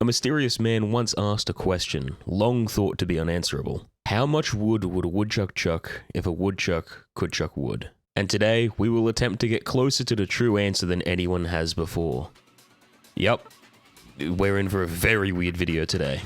mysterious man once asked a question, long thought to be unanswerable. How much wood would a woodchuck chuck if a woodchuck could chuck wood? And today, we will attempt to get closer to the true answer than anyone has before. Yup, we're in for a very weird video today.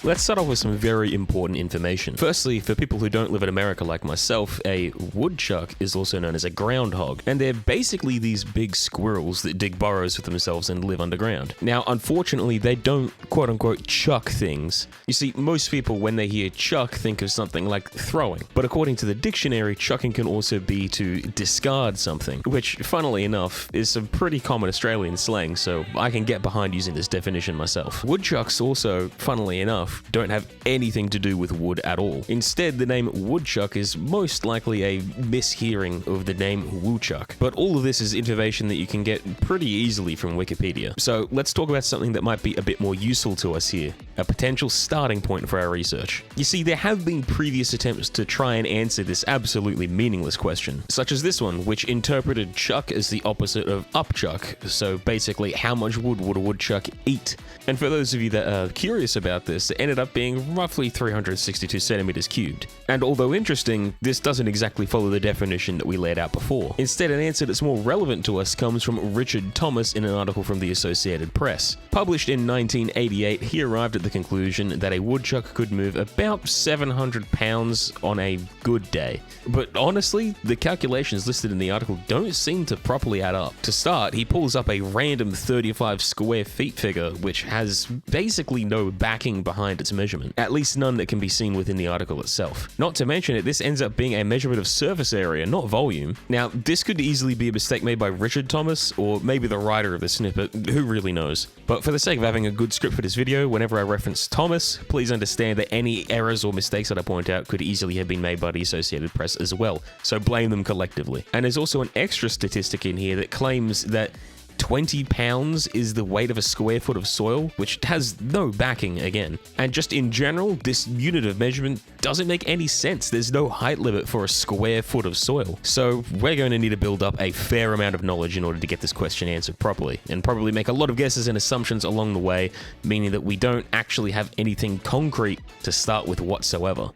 Let's start off with some very important information. Firstly, for people who don't live in America like myself, a woodchuck is also known as a groundhog, and they're basically these big squirrels that dig burrows for themselves and live underground. Now, unfortunately, they don't quote-unquote chuck things. You see, most people, when they hear chuck, think of something like throwing. But according to the dictionary, chucking can also be to discard something, which, funnily enough, is some pretty common Australian slang, so I can get behind using this definition myself. Woodchucks also, funnily enough, don't have anything to do with wood at all. Instead, the name woodchuck is most likely a mishearing of the name woodchuck. But all of this is information that you can get pretty easily from Wikipedia. So let's talk about something that might be a bit more useful to us here, a potential starting point for our research. You see, there have been previous attempts to try and answer this absolutely meaningless question, such as this one, which interpreted chuck as the opposite of upchuck. So basically, how much wood would a woodchuck eat? And for those of you that are curious about this, it ended up being roughly 362 centimeters cubed. And although interesting, this doesn't exactly follow the definition that we laid out before. Instead, an answer that's more relevant to us comes from Richard Thomas in an article from the Associated Press. Published in 1988, he arrived at the conclusion that a woodchuck could move about 700 pounds on a good day. But honestly, the calculations listed in the article don't seem to properly add up. To start, he pulls up a random 35 square feet figure, which has basically no backing behind its measurement, at least none that can be seen within the article itself. Not to mention it, this ends up being a measurement of surface area, not volume. Now, this could easily be a mistake made by Richard Thomas, or maybe the writer of the snippet, who really knows. But for the sake of having a good script for this video, whenever I reference Thomas, please understand that any errors or mistakes that I point out could easily have been made by the Associated Press as well, so blame them collectively. And there's also an extra statistic in here that claims that 20 pounds is the weight of a square foot of soil, which has no backing again. And just in general, this unit of measurement doesn't make any sense. There's no height limit for a square foot of soil. So we're going to need to build up a fair amount of knowledge in order to get this question answered properly, and probably make a lot of guesses and assumptions along the way, meaning that we don't actually have anything concrete to start with whatsoever.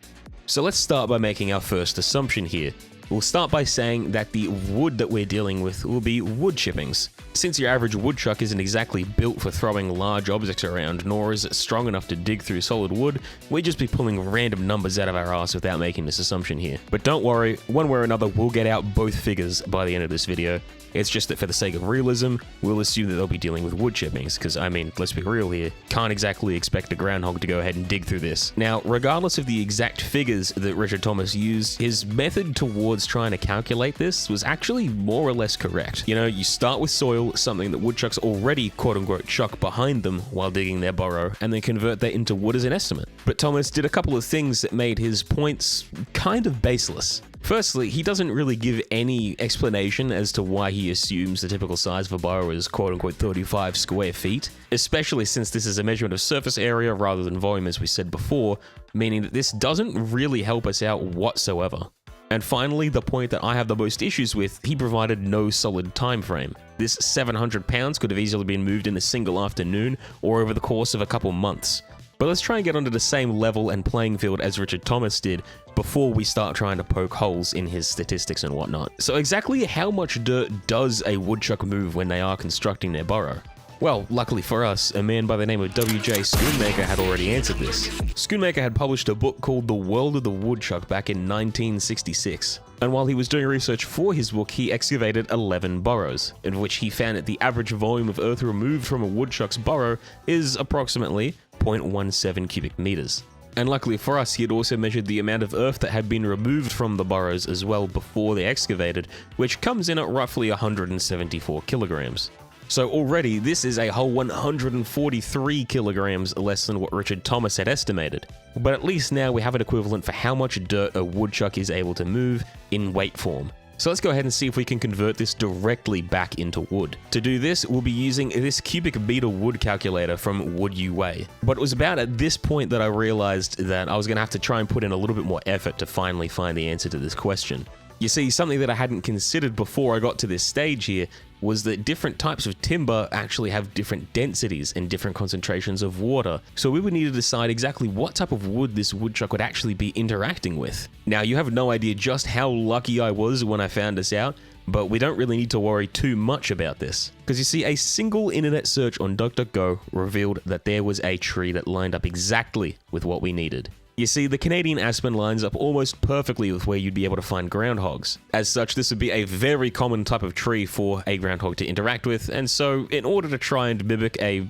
So let's start by making our first assumption here. We'll start by saying that the wood that we're dealing with will be wood chippings. Since your average woodchuck isn't exactly built for throwing large objects around, nor is it strong enough to dig through solid wood, we'd just be pulling random numbers out of our ass without making this assumption here. But don't worry, one way or another, we'll get out both figures by the end of this video. It's just that for the sake of realism, we'll assume that they'll be dealing with wood chippings, because, I mean, let's be real here, can't exactly expect a groundhog to go ahead and dig through this. Now, regardless of the exact figures that Richard Thomas used, his method towards trying to calculate this was actually more or less correct. You know, you start with soil, something that woodchucks already quote-unquote chuck behind them while digging their burrow, and then convert that into wood as an estimate. But Thomas did a couple of things that made his points kind of baseless. Firstly, he doesn't really give any explanation as to why he assumes the typical size of a burrow is quote-unquote 35 square feet, especially since this is a measurement of surface area rather than volume as we said before, meaning that this doesn't really help us out whatsoever. And finally, the point that I have the most issues with, he provided no solid time frame. This 700 pounds could have easily been moved in a single afternoon or over the course of a couple months. But let's try and get onto the same level and playing field as Richard Thomas did before we start trying to poke holes in his statistics and whatnot. So exactly how much dirt does a woodchuck move when they are constructing their burrow? Well, luckily for us, a man by the name of W.J. Schoonmaker had already answered this. Schoonmaker had published a book called The World of the Woodchuck back in 1966. And while he was doing research for his book, he excavated 11 burrows, in which he found that the average volume of earth removed from a woodchuck's burrow is approximately 0.17 cubic meters. And luckily for us, he had also measured the amount of earth that had been removed from the burrows as well before they excavated, which comes in at roughly 174 kilograms. So already, this is a whole 143 kilograms less than what Richard Thomas had estimated. But at least now we have an equivalent for how much dirt a woodchuck is able to move in weight form. So let's go ahead and see if we can convert this directly back into wood. To do this, we'll be using this cubic meter wood calculator from Wood You Weigh. But it was about at this point that I realized that I was going to have to try and put in a little bit more effort to finally find the answer to this question. You see, something that I hadn't considered before I got to this stage here was that different types of timber actually have different densities and different concentrations of water. So we would need to decide exactly what type of wood this woodchuck would actually be interacting with. Now, you have no idea just how lucky I was when I found this out, but we don't really need to worry too much about this. Because you see, a single internet search on DuckDuckGo revealed that there was a tree that lined up exactly with what we needed. You see, the Canadian aspen lines up almost perfectly with where you'd be able to find groundhogs. As such, this would be a very common type of tree for a groundhog to interact with, and so in order to try and mimic a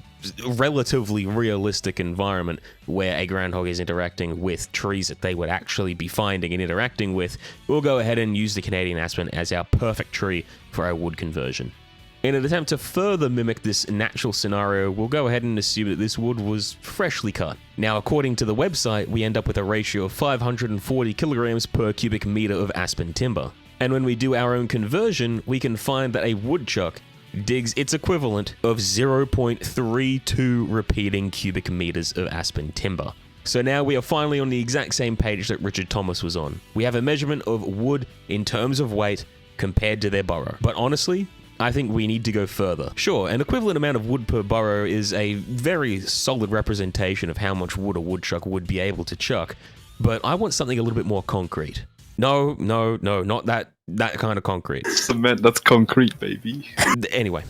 relatively realistic environment where a groundhog is interacting with trees that they would actually be finding and interacting with, we'll go ahead and use the Canadian aspen as our perfect tree for our wood conversion. In an attempt to further mimic this natural scenario, we'll go ahead and assume that this wood was freshly cut. Now, according to the website, we end up with a ratio of 540 kilograms per cubic meter of aspen timber. And when we do our own conversion, we can find that a woodchuck digs its equivalent of 0.32 repeating cubic meters of aspen timber. So now we are finally on the exact same page that Richard Thomas was on. We have a measurement of wood in terms of weight compared to their burrow. But honestly, I think we need to go further. Sure, an equivalent amount of wood per burrow is a very solid representation of how much wood a woodchuck would be able to chuck, but I want something a little bit more concrete. No, not that kind of concrete. Cement, that's concrete, baby. Anyway,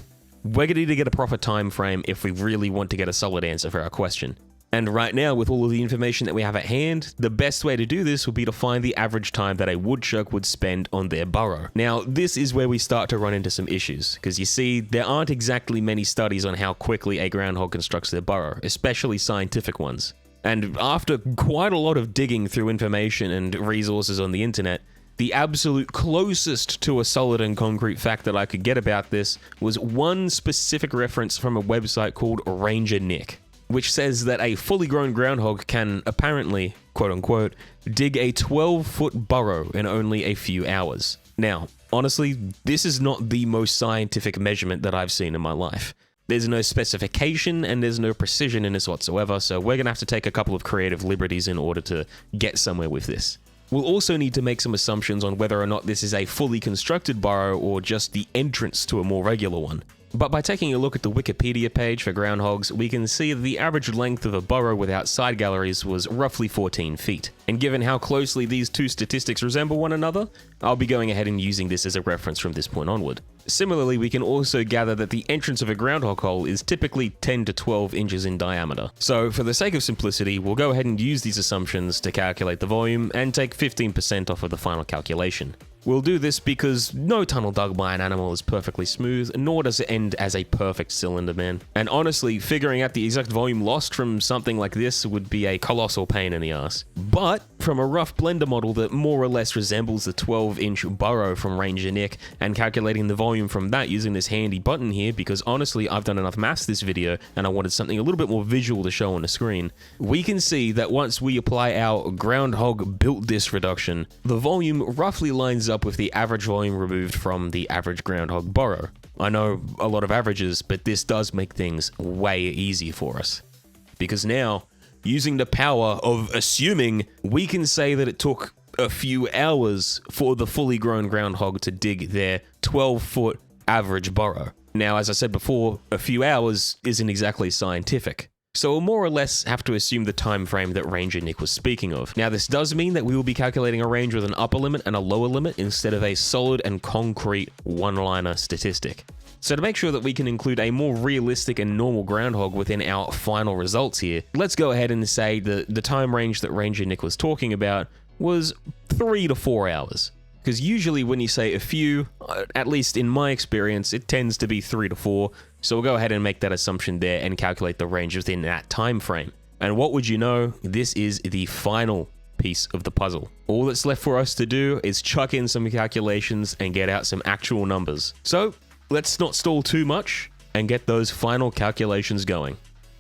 we're gonna need to get a proper time frame if we really want to get a solid answer for our question. And right now, with all of the information that we have at hand, the best way to do this would be to find the average time that a woodchuck would spend on their burrow. Now, this is where we start to run into some issues, because you see, there aren't exactly many studies on how quickly a groundhog constructs their burrow, especially scientific ones. And after quite a lot of digging through information and resources on the internet, the absolute closest to a solid and concrete fact that I could get about this was one specific reference from a website called Ranger Nick, which says that a fully grown groundhog can apparently, quote-unquote, dig a 12-foot burrow in only a few hours. Now, honestly, this is not the most scientific measurement that I've seen in my life. There's no specification and there's no precision in this whatsoever, so we're going to have to take a couple of creative liberties in order to get somewhere with this. We'll also need to make some assumptions on whether or not this is a fully constructed burrow or just the entrance to a more regular one. But by taking a look at the Wikipedia page for groundhogs, we can see that the average length of a burrow without side galleries was roughly 14 feet. And given how closely these two statistics resemble one another, I'll be going ahead and using this as a reference from this point onward. Similarly, we can also gather that the entrance of a groundhog hole is typically 10 to 12 inches in diameter. So for the sake of simplicity, we'll go ahead and use these assumptions to calculate the volume and take 15% off of the final calculation. We'll do this because no tunnel dug by an animal is perfectly smooth, nor does it end as a perfect cylinder, man. And honestly, figuring out the exact volume lost from something like this would be a colossal pain in the ass. But from a rough blender model that more or less resembles the 12-inch burrow from Ranger Nick, and calculating the volume from that using this handy button here, because honestly, I've done enough maths this video and I wanted something a little bit more visual to show on the screen, we can see that once we apply our groundhog built this reduction, the volume roughly lines up with the average volume removed from the average groundhog burrow. I know a lot of averages, but this does make things way easier for us. Because now, using the power of assuming, we can say that it took a few hours for the fully grown groundhog to dig their 12-foot average burrow. Now, as I said before, a few hours isn't exactly scientific. So we'll more or less have to assume the time frame that Ranger Nick was speaking of. Now, this does mean that we will be calculating a range with an upper limit and a lower limit instead of a solid and concrete one-liner statistic. So to make sure that we can include a more realistic and normal groundhog within our final results here, let's go ahead and say that the time range that Ranger Nick was talking about was 3 to 4 hours. Because usually when you say a few, at least in my experience, it tends to be 3 to 4. So we'll go ahead and make that assumption there and calculate the range within that time frame. And what would you know, this is the final piece of the puzzle. All that's left for us to do is chuck in some calculations and get out some actual numbers. So let's not stall too much and get those final calculations going.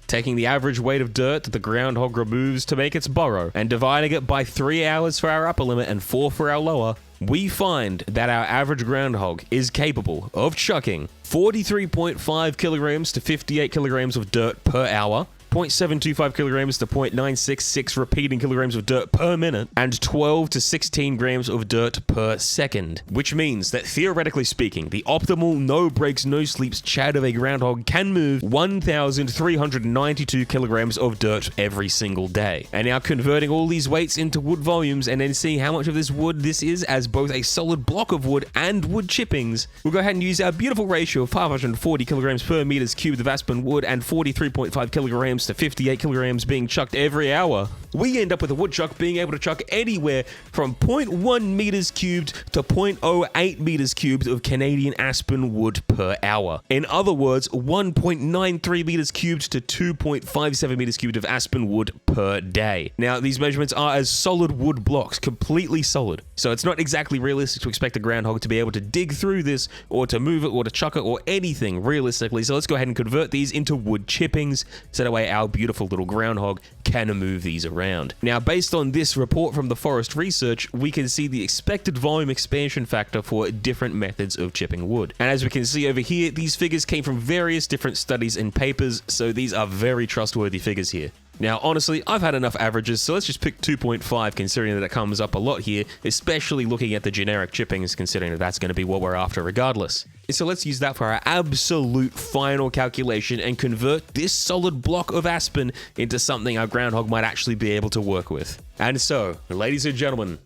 Taking the average weight of dirt that the groundhog removes to make its burrow and dividing it by 3 hours for our upper limit and 4 for our lower, we find that our average groundhog is capable of chucking 43.5 kilograms to 58 kilograms of dirt per hour, 0.725 kilograms to 0.966 repeating kilograms of dirt per minute, and 12 to 16 grams of dirt per second. Which means that theoretically speaking, the optimal no breaks, no sleeps Chad of a groundhog can move 1,392 kilograms of dirt every single day. And now converting all these weights into wood volumes and then seeing how much of this wood this is as both a solid block of wood and wood chippings, we'll go ahead and use our beautiful ratio of 540 kilograms per meters cubed of aspen wood and 43.5 kilograms to 58 kilograms being chucked every hour. We end up with a woodchuck being able to chuck anywhere from 0.1 meters cubed to 0.08 meters cubed of Canadian aspen wood per hour. In other words, 1.93 meters cubed to 2.57 meters cubed of aspen wood per day. Now, these measurements are as solid wood blocks, completely solid. So it's not exactly realistic to expect a groundhog to be able to dig through this or to move it or to chuck it or anything realistically. So let's go ahead and convert these into wood chippings so that way our beautiful little groundhog can move these around. Now, based on this report from the Forest Research, we can see the expected volume expansion factor for different methods of chipping wood. And as we can see over here, these figures came from various different studies and papers, so these are very trustworthy figures here. Now, honestly, I've had enough averages, so let's just pick 2.5, considering that it comes up a lot here, especially looking at the generic chippings, considering that that's going to be what we're after regardless. So let's use that for our absolute final calculation and convert this solid block of aspen into something our groundhog might actually be able to work with. And so, ladies and gentlemen,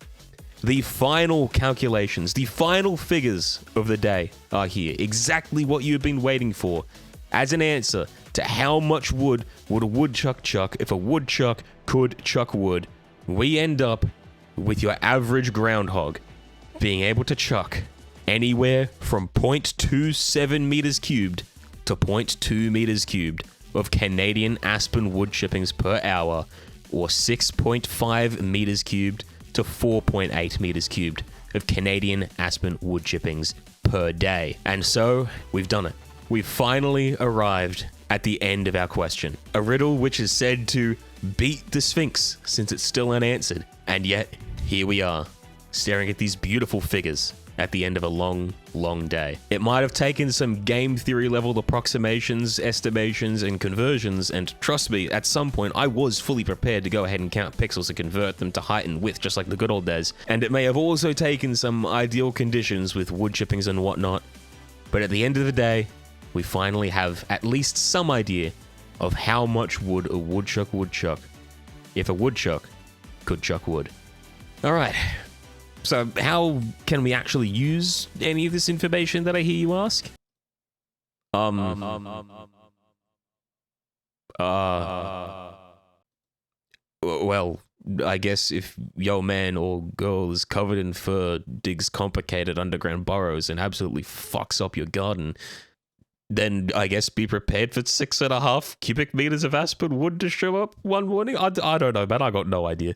the final calculations, the final figures of the day are here. Exactly what you've been waiting for as an answer to how much wood would a woodchuck chuck if a woodchuck could chuck wood. We end up with your average groundhog being able to chuck anywhere from 0.27 meters cubed to 0.2 meters cubed of Canadian aspen wood chippings per hour, or 6.5 meters cubed to 4.8 meters cubed of Canadian aspen wood chippings per day. And so, we've done it. We've finally arrived at the end of our question. A riddle which is said to beat the Sphinx since it's still unanswered. And yet, here we are, staring at these beautiful figures at the end of a long, long day. It might have taken some game theory level approximations, estimations, and conversions, and trust me, at some point I was fully prepared to go ahead and count pixels and convert them to height and width just like the good old days. And it may have also taken some ideal conditions with wood chippings and whatnot, but at the end of the day, we finally have at least some idea of how much wood a woodchuck would chuck if a woodchuck could chuck wood. Alright, so how can we actually use any of this information that I hear you ask? Well, I guess if your man or girl is covered in fur, digs complicated underground burrows, and absolutely fucks up your garden, then I guess be prepared for 6.5 cubic meters of aspen wood to show up one morning. I don't know, man. I got no idea.